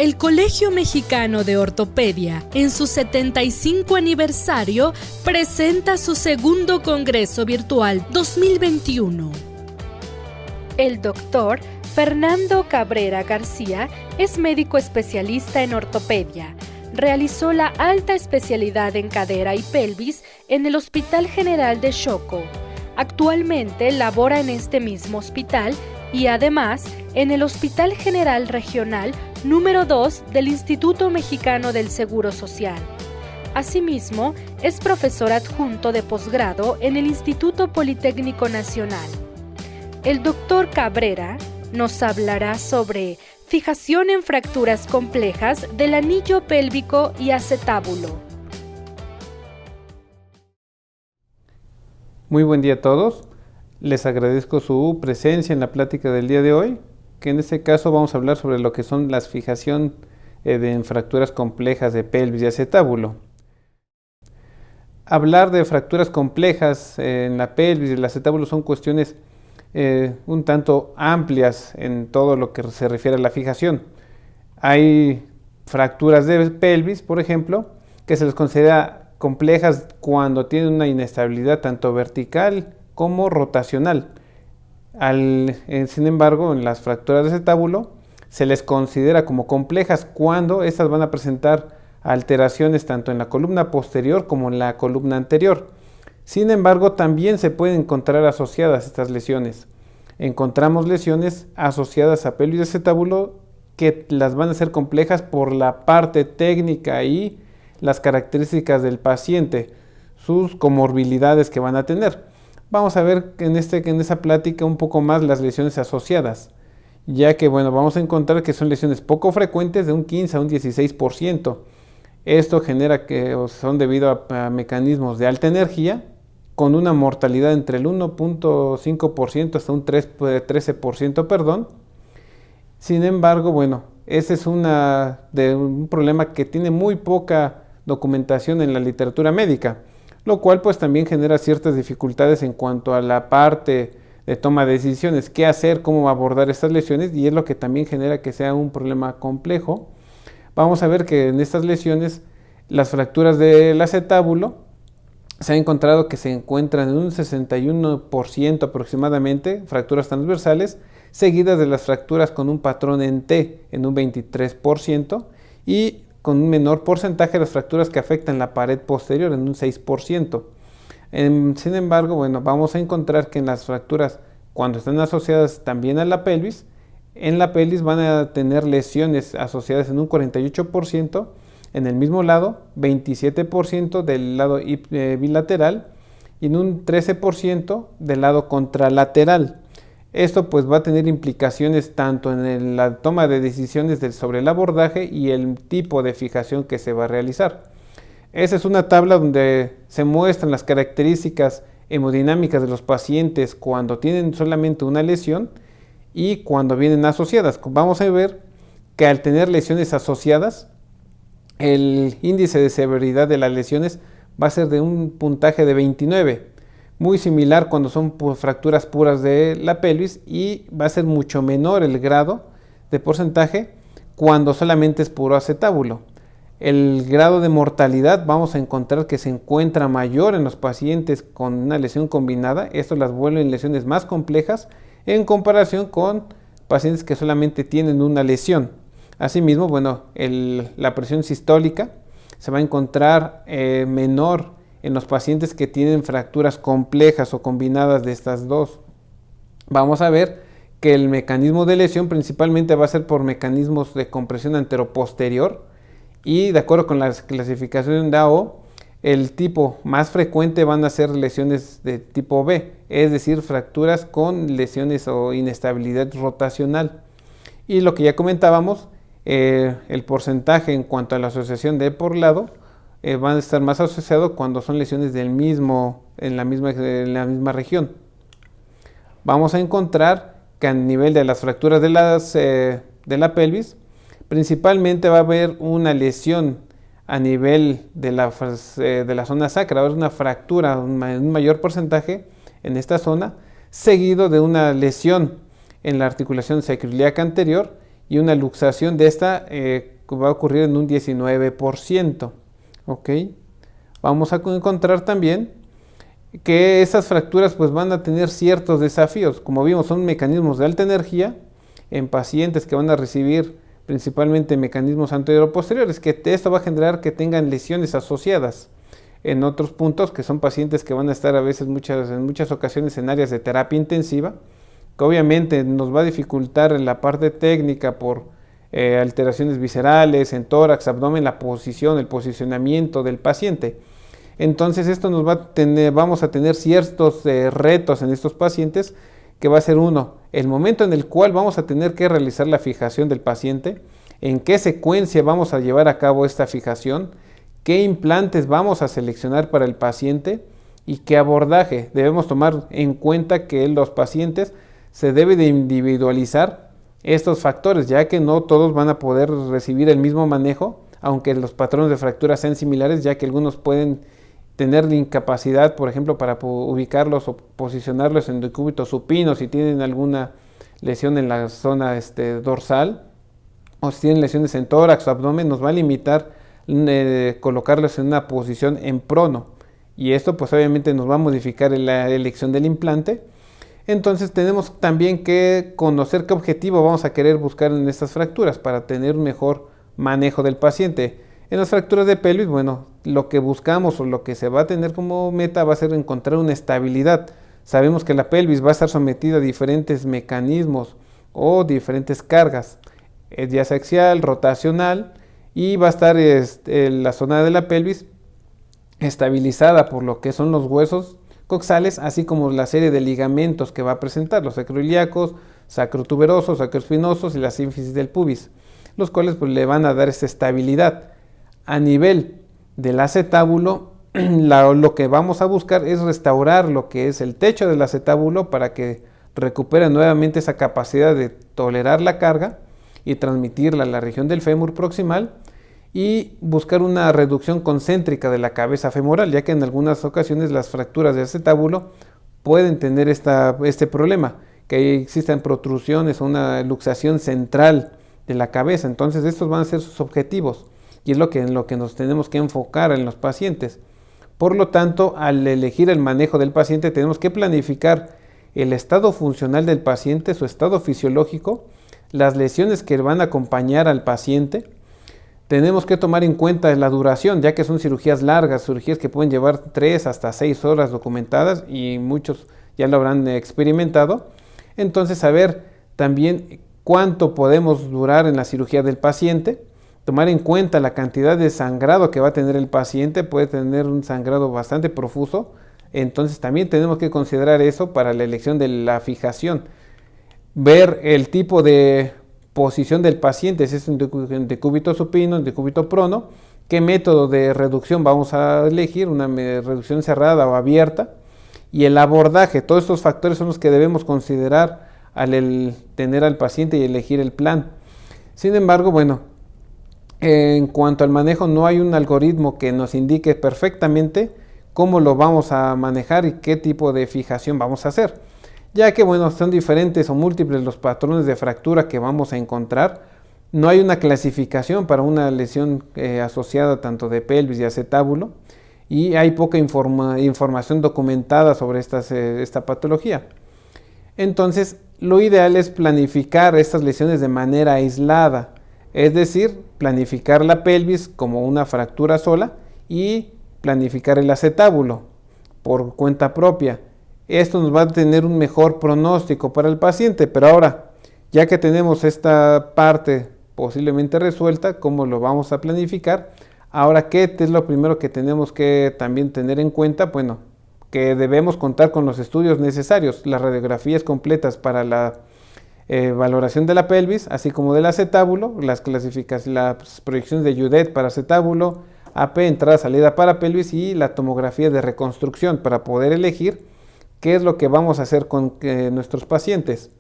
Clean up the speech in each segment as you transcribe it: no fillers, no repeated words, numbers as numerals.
El Colegio Mexicano de Ortopedia, en su 75 aniversario, presenta su segundo Congreso Virtual 2021. El doctor Fernando Cabrera García es médico especialista en ortopedia. Realizó la alta especialidad en cadera y pelvis en el Hospital General de Xoco. Actualmente labora en este mismo hospital y además en el Hospital General Regional número 2 del Instituto Mexicano del Seguro Social. Asimismo, es profesor adjunto de posgrado en el Instituto Politécnico Nacional. El doctor Cabrera nos hablará sobre fijación en fracturas complejas del anillo pélvico y acetábulo. Muy buen día a todos. Les agradezco su presencia en la plática del día de hoy, que en este caso vamos a hablar sobre lo que son las fijación en fracturas complejas de pelvis y acetábulo. Hablar de fracturas complejas en la pelvis y el acetábulo son cuestiones un tanto amplias en todo lo que se refiere a la fijación. Hay fracturas de pelvis, por ejemplo, que se les considera complejas cuando tienen una inestabilidad tanto vertical como rotacional. Sin embargo, en las fracturas de acetábulo se les considera como complejas cuando estas van a presentar alteraciones tanto en la columna posterior como en la columna anterior. Sin embargo, también se pueden encontrar asociadas estas lesiones. Encontramos lesiones asociadas a pelvis y acetábulo que las van a ser complejas por la parte técnica y las características del paciente, sus comorbilidades que van a tener. Vamos a ver en esa plática un poco más las lesiones asociadas, ya que vamos a encontrar que son lesiones poco frecuentes de un 15 a un 16%. Esto genera que son debido a mecanismos de alta energía, con una mortalidad entre el 1.5% hasta un 13%. Sin embargo, ese es un problema que tiene muy poca documentación en la literatura médica, lo cual pues también genera ciertas dificultades en cuanto a la parte de toma de decisiones, qué hacer, cómo abordar estas lesiones, y es lo que también genera que sea un problema complejo. Vamos a ver que en estas lesiones las fracturas del acetábulo se ha encontrado que se encuentran en un 61% aproximadamente, fracturas transversales, seguidas de las fracturas con un patrón en T en un 23% y con un menor porcentaje de las fracturas que afectan la pared posterior en un 6%. Sin embargo, vamos a encontrar que en las fracturas, cuando están asociadas también a la pelvis, en la pelvis van a tener lesiones asociadas en un 48% en el mismo lado, 27% del lado bilateral y en un 13% del lado contralateral. Esto pues va a tener implicaciones tanto en la toma de decisiones sobre el abordaje y el tipo de fijación que se va a realizar. Esa es una tabla donde se muestran las características hemodinámicas de los pacientes cuando tienen solamente una lesión y cuando vienen asociadas. Vamos a ver que al tener lesiones asociadas, el índice de severidad de las lesiones va a ser de un puntaje de 29. Muy similar cuando son fracturas puras de la pelvis, y va a ser mucho menor el grado de porcentaje cuando solamente es puro acetábulo. El grado de mortalidad vamos a encontrar que se encuentra mayor en los pacientes con una lesión combinada. Esto las vuelve lesiones más complejas en comparación con pacientes que solamente tienen una lesión. Asimismo, la presión sistólica se va a encontrar menor en los pacientes que tienen fracturas complejas o combinadas de estas dos. Vamos a ver que el mecanismo de lesión principalmente va a ser por mecanismos de compresión anteroposterior, y de acuerdo con la clasificación de AO, el tipo más frecuente van a ser lesiones de tipo B, es decir, fracturas con lesiones o inestabilidad rotacional. Y lo que ya comentábamos, el porcentaje en cuanto a la asociación de por lado van a estar más asociados cuando son lesiones en la misma región. Vamos a encontrar que a nivel de las fracturas de la pelvis, principalmente va a haber una lesión a nivel de la zona sacra, va a haber una fractura, un mayor porcentaje en esta zona, seguido de una lesión en la articulación sacroiliaca anterior y una luxación de esta va a ocurrir en un 19%. ¿Ok? Vamos a encontrar también que esas fracturas pues van a tener ciertos desafíos. Como vimos, son mecanismos de alta energía en pacientes que van a recibir principalmente mecanismos anterior-posteriores, que esto va a generar que tengan lesiones asociadas. En otros puntos, que son pacientes que van a estar a veces en muchas ocasiones en áreas de terapia intensiva, que obviamente nos va a dificultar en la parte técnica por alteraciones viscerales, en tórax, abdomen, la posición, el posicionamiento del paciente. Entonces esto nos va a vamos a tener ciertos retos en estos pacientes, que va a ser uno, el momento en el cual vamos a tener que realizar la fijación del paciente, en qué secuencia vamos a llevar a cabo esta fijación, qué implantes vamos a seleccionar para el paciente y qué abordaje. Debemos tomar en cuenta que los pacientes se debe de individualizar estos factores, ya que no todos van a poder recibir el mismo manejo, aunque los patrones de fractura sean similares, ya que algunos pueden tener incapacidad, por ejemplo, para ubicarlos o posicionarlos en decúbito supino si tienen alguna lesión en la zona dorsal, o si tienen lesiones en tórax o abdomen, nos va a limitar colocarlos en una posición en prono, y esto pues obviamente nos va a modificar la elección del implante. Entonces tenemos también que conocer qué objetivo vamos a querer buscar en estas fracturas para tener un mejor manejo del paciente. En las fracturas de pelvis, bueno, lo que buscamos o lo que se va a tener como meta va a ser encontrar una estabilidad. Sabemos que la pelvis va a estar sometida a diferentes mecanismos o diferentes cargas, ya sea axial, rotacional, y va a estar la zona de la pelvis estabilizada por lo que son los huesos coxales, así como la serie de ligamentos que va a presentar, los sacroiliacos, sacrotuberosos, sacroespinosos y la sínfisis del pubis, los cuales pues, le van a dar esta estabilidad. A nivel del acetábulo, lo que vamos a buscar es restaurar lo que es el techo del acetábulo para que recupere nuevamente esa capacidad de tolerar la carga y transmitirla a la región del fémur proximal, y buscar una reducción concéntrica de la cabeza femoral, ya que en algunas ocasiones las fracturas de acetábulo pueden tener este problema, que existan protrusiones o una luxación central de la cabeza. Entonces estos van a ser sus objetivos y es en lo que nos tenemos que enfocar en los pacientes. Por lo tanto, al elegir el manejo del paciente tenemos que planificar el estado funcional del paciente, su estado fisiológico, las lesiones que van a acompañar al paciente. Tenemos que tomar en cuenta la duración, ya que son cirugías largas, cirugías que pueden llevar 3 hasta 6 horas documentadas y muchos ya lo habrán experimentado. Entonces, saber también cuánto podemos durar en la cirugía del paciente, tomar en cuenta la cantidad de sangrado que va a tener el paciente, puede tener un sangrado bastante profuso, entonces también tenemos que considerar eso para la elección de la fijación. Ver el tipo de posición del paciente, si es un decúbito supino, un decúbito prono, qué método de reducción vamos a elegir, una reducción cerrada o abierta, y el abordaje. Todos estos factores son los que debemos considerar al tener al paciente y elegir el plan. Sin embargo, bueno, en cuanto al manejo, no hay un algoritmo que nos indique perfectamente cómo lo vamos a manejar y qué tipo de fijación vamos a hacer, ya que bueno, son diferentes o múltiples los patrones de fractura que vamos a encontrar. No hay una clasificación para una lesión asociada tanto de pelvis y acetábulo, y hay poca información documentada sobre esta patología. Entonces, lo ideal es planificar estas lesiones de manera aislada, es decir, planificar la pelvis como una fractura sola y planificar el acetábulo por cuenta propia. Esto nos va a tener un mejor pronóstico para el paciente, pero ahora, ya que tenemos esta parte posiblemente resuelta, ¿cómo lo vamos a planificar? Ahora, ¿qué es lo primero que tenemos que también tener en cuenta? Bueno, que debemos contar con los estudios necesarios, las radiografías completas para la valoración de la pelvis, así como del acetábulo, las proyecciones de Udet para acetábulo, AP, entrada, salida para pelvis, y la tomografía de reconstrucción para poder elegir qué es lo que vamos a hacer con nuestros pacientes.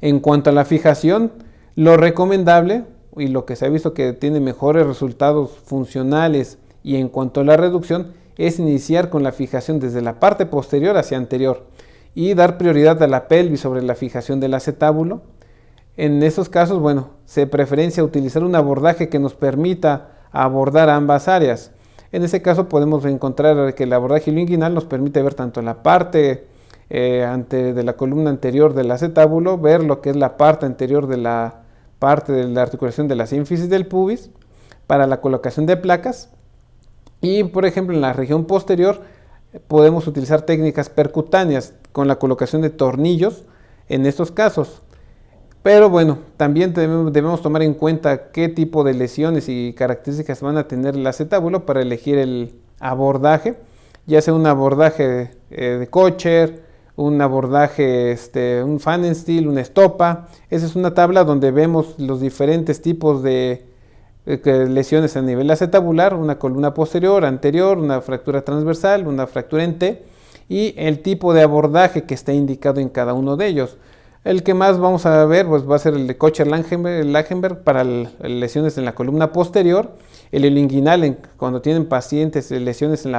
En cuanto a la fijación, lo recomendable y lo que se ha visto que tiene mejores resultados funcionales y en cuanto a la reducción es iniciar con la fijación desde la parte posterior hacia anterior y dar prioridad a la pelvis sobre la fijación del acetábulo. En esos casos, bueno, se preferencia utilizar un abordaje que nos permita abordar ambas áreas. En ese caso podemos encontrar que el abordaje ilioinguinal nos permite ver tanto la parte de la columna anterior del acetábulo, ver lo que es la parte anterior de la parte de la articulación de la sínfisis del pubis para la colocación de placas, y por ejemplo en la región posterior podemos utilizar técnicas percutáneas con la colocación de tornillos en estos casos. Pero bueno, también debemos tomar en cuenta qué tipo de lesiones y características van a tener el acetábulo para elegir el abordaje, ya sea un abordaje de Kocher, un abordaje, un Pfannenstiel, una estopa. Esa es una tabla donde vemos los diferentes tipos de lesiones a nivel acetabular, una columna posterior, anterior, una fractura transversal, una fractura en T, y el tipo de abordaje que está indicado en cada uno de ellos. El que más vamos a ver pues, va a ser el de Kocher-Lachenberg para lesiones en la columna posterior, el ilioinguinal cuando tienen pacientes lesiones en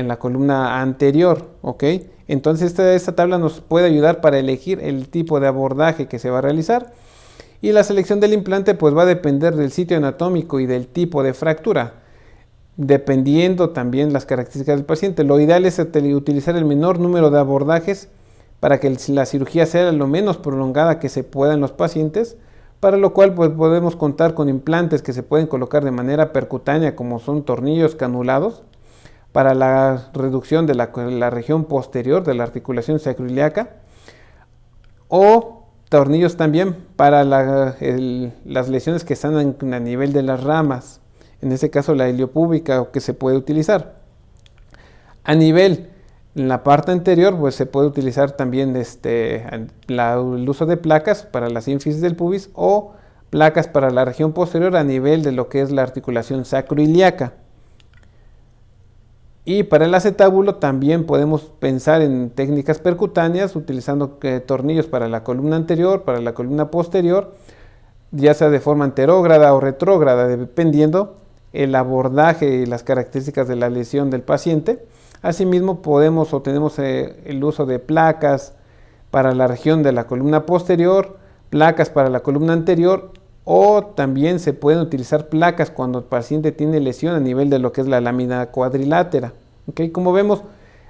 la columna anterior, ¿ok? Entonces esta tabla nos puede ayudar para elegir el tipo de abordaje que se va a realizar, y la selección del implante pues va a depender del sitio anatómico y del tipo de fractura, dependiendo también las características del paciente. Lo ideal es utilizar el menor número de abordajes para que la cirugía sea lo menos prolongada que se pueda en los pacientes, para lo cual pues, podemos contar con implantes que se pueden colocar de manera percutánea, como son tornillos canulados, para la reducción de la región posterior de la articulación sacroiliaca, o tornillos también para las lesiones que están a nivel de las ramas, en este caso la iliopúbica, que se puede utilizar. A nivel en la parte anterior, pues se puede utilizar también el uso de placas para la sínfisis del pubis o placas para la región posterior a nivel de lo que es la articulación sacroiliaca. Y para el acetábulo también podemos pensar en técnicas percutáneas utilizando tornillos para la columna anterior, para la columna posterior, ya sea de forma anterógrada o retrógrada, dependiendo el abordaje y las características de la lesión del paciente. Asimismo tenemos el uso de placas para la región de la columna posterior, placas para la columna anterior, o también se pueden utilizar placas cuando el paciente tiene lesión a nivel de lo que es la lámina cuadrilátera. ¿Okay? Como vemos,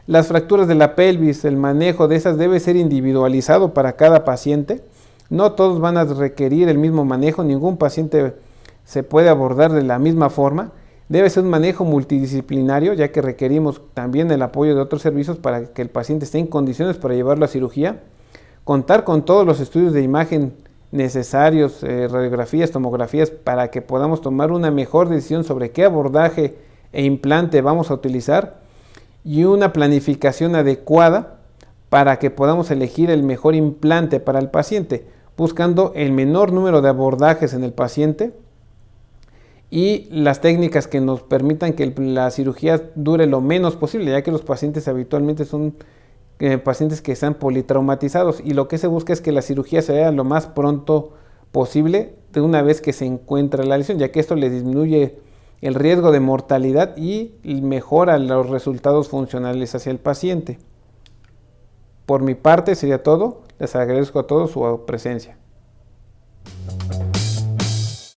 las fracturas de la pelvis, el manejo de esas debe ser individualizado para cada paciente. No todos van a requerir el mismo manejo, ningún paciente se puede abordar de la misma forma. Debe ser un manejo multidisciplinario, ya que requerimos también el apoyo de otros servicios para que el paciente esté en condiciones para llevarlo a cirugía. Contar con todos los estudios de imagen necesarios, radiografías, tomografías, para que podamos tomar una mejor decisión sobre qué abordaje e implante vamos a utilizar, y una planificación adecuada para que podamos elegir el mejor implante para el paciente, buscando el menor número de abordajes en el paciente y las técnicas que nos permitan que la cirugía dure lo menos posible, ya que los pacientes habitualmente son pacientes que están politraumatizados, y lo que se busca es que la cirugía se haga lo más pronto posible de una vez que se encuentra la lesión, ya que esto le disminuye el riesgo de mortalidad y mejora los resultados funcionales hacia el paciente. Por mi parte sería todo. Les agradezco a todos su presencia.